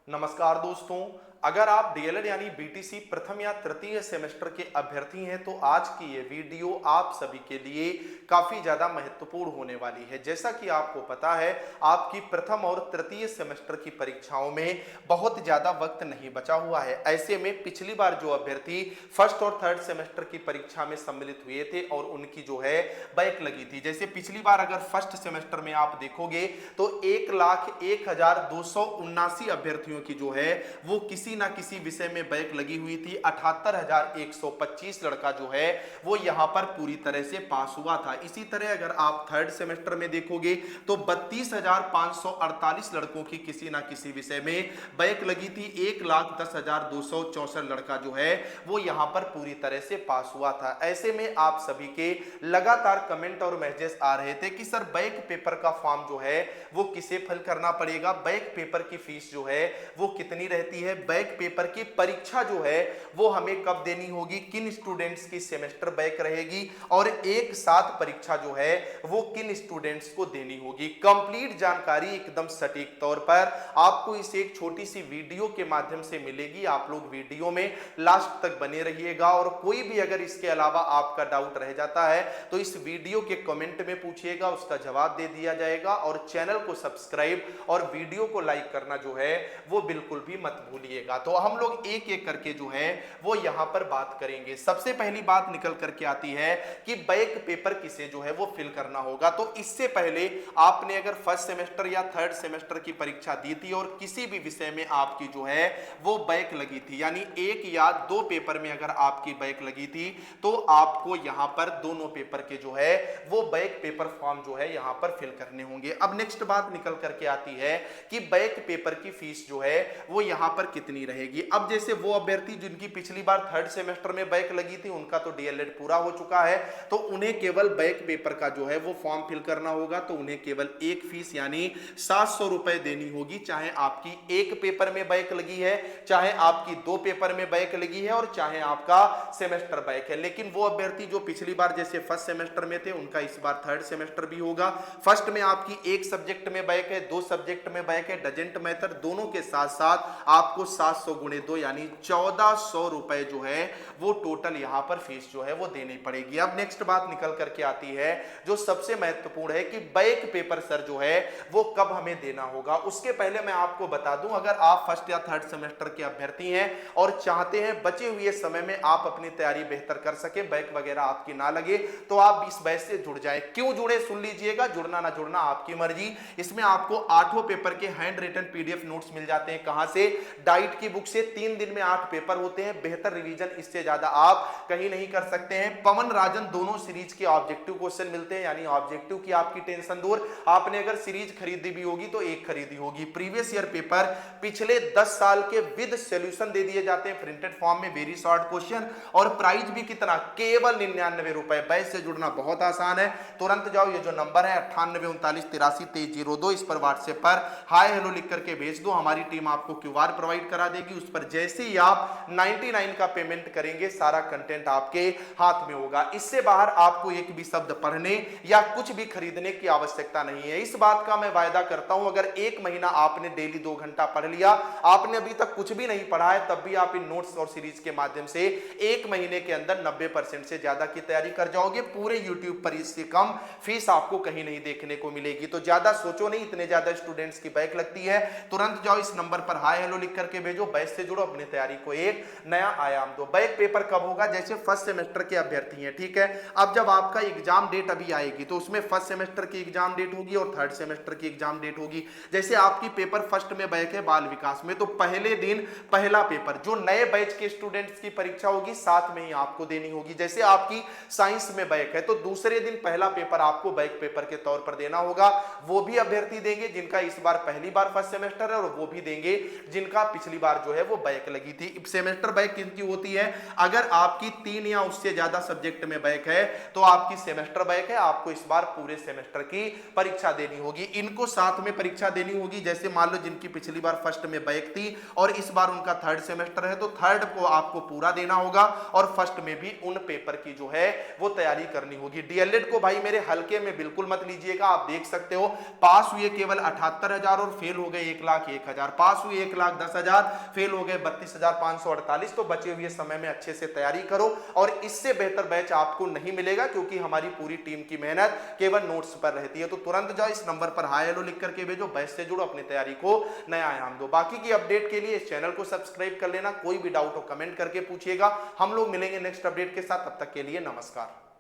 नमस्कार दोस्तों। अगर आप डीएलएड यानी बीटीसी प्रथम या तृतीय सेमेस्टर के अभ्यर्थी हैं तो आज की ये वीडियो आप सभी के लिए काफी ज्यादा महत्वपूर्ण होने वाली है। जैसा कि आपको पता है, आपकी प्रथम और तृतीय सेमेस्टर की परीक्षाओं में बहुत ज्यादा वक्त नहीं बचा हुआ है। ऐसे में पिछली बार जो अभ्यर्थी फर्स्ट और थर्ड सेमेस्टर की परीक्षा में सम्मिलित हुए थे और उनकी जो है बैक लगी थी, जैसे पिछली बार अगर फर्स्ट सेमेस्टर में आप देखोगे तो 1,01,279 अभ्यर्थियों की जो है वो किसी ना किसी विषय में बैक लगी हुई थी। 78,125 लड़का जो है वो यहां पर पूरी तरह से पास हुआ था। इसी तरह अगर आप थर्ड सेमेस्टर में देखोगे तो 32,548 लड़कों की किसी ना किसी विषय में बैक लगी थी। 1,10,264 लड़का जो है वो यहां पर पूरी तरह से पास हुआ था। ऐसे में आप सभी के लगातार कमेंट और मैसेज आ रहे थे कि सर बैक पेपर का फॉर्म जो है वो किसे फिल करना पड़ेगा, बैक पेपर की फीस जो है वो कितनी रहती है, बैक पेपर की परीक्षा जो है वो हमें कब देनी होगी, किन स्टूडेंट्स की सेमेस्टर बैक रहेगी और एक साथ परीक्षा जो है वो किन स्टूडेंट्स को देनी होगी। कंप्लीट जानकारी एकदम सटीक तौर पर आपको इस एक छोटी सी वीडियो के माध्यम से मिलेगी। आप लोग वीडियो में लास्ट तक बने रहिएगा और कोई भी अगर इसके अलावा आपका डाउट रह जाता है तो इस वीडियो के कमेंट में पूछिएगा, उसका जवाब दे दिया जाएगा। और चैनल को सब्सक्राइब और वीडियो को लाइक करना जो है वो बिल्कुल भी मत भूलिएगा। तो हम लोग एक एक करके जो है वो यहां पर बात करेंगे। सबसे पहली बात निकल करके आती है कि बैक पेपर किसे जो है वो फिल करना होगा। तो इससे पहले आपने अगर फर्स्ट सेमेस्टर या थर्ड सेमेस्टर की परीक्षा दी थी और किसी भी विषय में आपकी जो है वो बैक लगी थी, यानी एक या दो पेपर में अगर आपकी बैक लगी थी तो आपको यहां पर दोनों पेपर के जो है वो बैक पेपर फॉर्म जो है यहां पर फिल करने होंगे। अब नेक्स्ट बात निकल करके आती है कि बैक पेपर की फीस जो है वो यहां पर कितनी रहेगी। अब जैसे वो अभ्यर्थी जिनकी पिछली बार थर्ड सेमेस्टर में बैक लगी थी, उनका तो डीएलएड पूरा हो चुका है, तो उन्हें केवल बैक पेपर का जो है वो फॉर्म फिल करना होगा। तो उन्हें केवल एक फीस यानी 700 रुपए देनी होगी, चाहे आपकी एक पेपर में बैक लगी है, चाहे आपकी दो पेपर में बैक लगी है और चाहे आपका सेमेस्टर बैक है। लेकिन वो अभ्यर्थी जो पिछली बार जैसे फर्स्ट सेमेस्टर में थे, उनका इस बार थर्ड सेमेस्टर भी होगा। फर्स्ट में आपकी एक सब्जेक्ट में बैक है, दो सब्जेक्ट में बैक है, डजंट मैटर, दोनों के साथ साथ आपको 700 गुणे 2 यानी 1400 रुपए जो है वो टोटल यहां पर फीस जो है वो देनी पड़ेगी। अब नेक्स्ट बात निकल करके आती है जो सबसे महत्वपूर्ण है कि बैक पेपर सर जो है वो कब हमें देना होगा। उसके पहले मैं आपको बता दूं, अगर आप फर्स्ट या थर्ड सेमेस्टर के अभ्यर्थी हैं और चाहते हैं बचे हुए समय में आप अपनी तैयारी बेहतर कर सके, बैक वगैरह आपकी ना लगे, तो आप इस बैच से जुड़ जाएं। क्यों जुड़े सुन लीजिएगा, जुड़ना ना जुड़ना आपकी मर्जी। इसमें आपको 8 पेपर के हैंड रिटन पीडीएफ नोट्स मिल जाते हैं। कहां से? डाइट की बुक से। 3 दिन में 8 पेपर होते हैं। बेहतर रिवीजन इससे ज्यादा आप कहीं नहीं कर सकते हैं। पवन राजन दोनों सीरीज के ऑब्जेक्टिव क्वेश्चन मिलते हैं, यानी ऑब्जेक्टिव की आपकी टेंशन दूर। आपने अगर सीरीज खरीदी भी होगी तो एक खरीदी होगी। प्रीवियस ईयर पेपर पिछले 10 साल के विद सॉल्यूशन दे दिए जाते हैं प्रिंटेड फॉर्म में, वेरी शॉर्ट क्वेश्चन। और प्राइस भी कितना? केवल 99 रुपए। बैच से जुड़ना बहुत आसान है, तुरंत जाओ, ये जो नंबर है 9839832302, इस पर व्हाट्सएप पर हाय हेलो लिख करके भेज दो। हमारी टीम आपको क्यूआर प्रोवाइड करा देगी, उस पर जैसे ही आप 99 का पेमेंट करेंगे सारा कंटेंट आपके हाथ में होगा। इससे बाहर आपको एक भी शब्द पढ़ने या कुछ भी खरीदने की आवश्यकता नहीं है। इस बात का मैं वायदा करता हूं, अगर एक महीना आपने डेली 2 घंटा पढ़ लिया, आपने अभी तक कुछ भी नहीं पढ़ा है, तब भी आप इन नोट्स और सीरीज के माध्यम से एक महीने के अंदर 90% से ज्यादा की तैयारी कर जाओगे। पूरे यूट्यूब पर इससे कम फीस आपको कहीं नहीं देखने को मिलेगी। तो ज्यादा सोचो नहीं, इतने ज्यादा स्टूडेंट्स की बैक लगती है, तुरंत जाओ इस नंबर पर हाय हेलो लिख करके भेजो, बैच से जुड़ो, अपनी तैयारी को एक नया आयाम दो। बैक पेपर कब होगा? जैसे फर्स्ट सेमेस्टर के अभ्यर्थी हैं, ठीक है, अब जब आपका एग्जाम डेट अभी आएगी तो उसमें फर्स्ट सेमेस्टर की एग्जाम डेट होगी और थर्ड सेमेस्टर की एग्जाम डेट होगी। जैसे आपकी पेपर फर्स्ट में बैक है बाल विकास में, तो पहले दिन पहला पेपर जो नए बैच के स्टूडेंट्स की परीक्षा होगी साथ में ही आपको देनी होगी। जैसे आपकी साइंस में बैक है तो दूसरे दिन पहला पेपर आपको बैक पेपर के तौर पर देना होगा। वो भी अभ्यर्थी देंगे जिनका इस बार पहली बार फर्स्ट सेमेस्टर है और वो भी देंगे जिनका पिछली बार जो है वो बैक लगी थी। सेमेस्टर बैक किनकी होती है? अगर आपकी 3 या उससे ज्यादा सब्जेक्ट में बैक है तो आपकी सेमेस्टर बैक है, आपको इस बार पूरे सेमेस्टर की परीक्षा देनी होगी। इनको साथ में परीक्षा देनी होगी। जैसे मान लो जिनकी पिछली बार फर्स्ट में बैक थी और इस बार उनका थर्ड सेमेस्टर है तो थर्ड को आपको पूरा देना होगा और फर्स्ट में भी उन पेपर की जो है वो तैयारी करनी होगी। डीएलएड को भाई मेरे हल्के में बिल्कुल मत लीजिएगा। आप देख सकते हो पास हुए केवल 78,000 और फेल हो गए 1,01,000। पास हुए 1,10,000, फेल हो गए 32,548। तो बचे हुए समय में अच्छे से तैयारी करो और इससे बेहतर बैच आपको नहीं मिलेगा, क्योंकि हमारी पूरी टीम की मेहनत केवल नोट्स पर रहती है। तो तुरंत जाओ, इस नंबर पर हाय हेलो लिख करके भेजो, बैच से जुड़ो, अपनी तैयारी को नया आयाम दो। बाकी की अपडेट के लिए इस चैनल को सब्सक्राइब कर लेना। कोई भी डाउट हो कमेंट करके पूछिएगा। हम लोग मिलेंगे नेक्स्ट अपडेट के साथ, तब तक के लिए नमस्कार।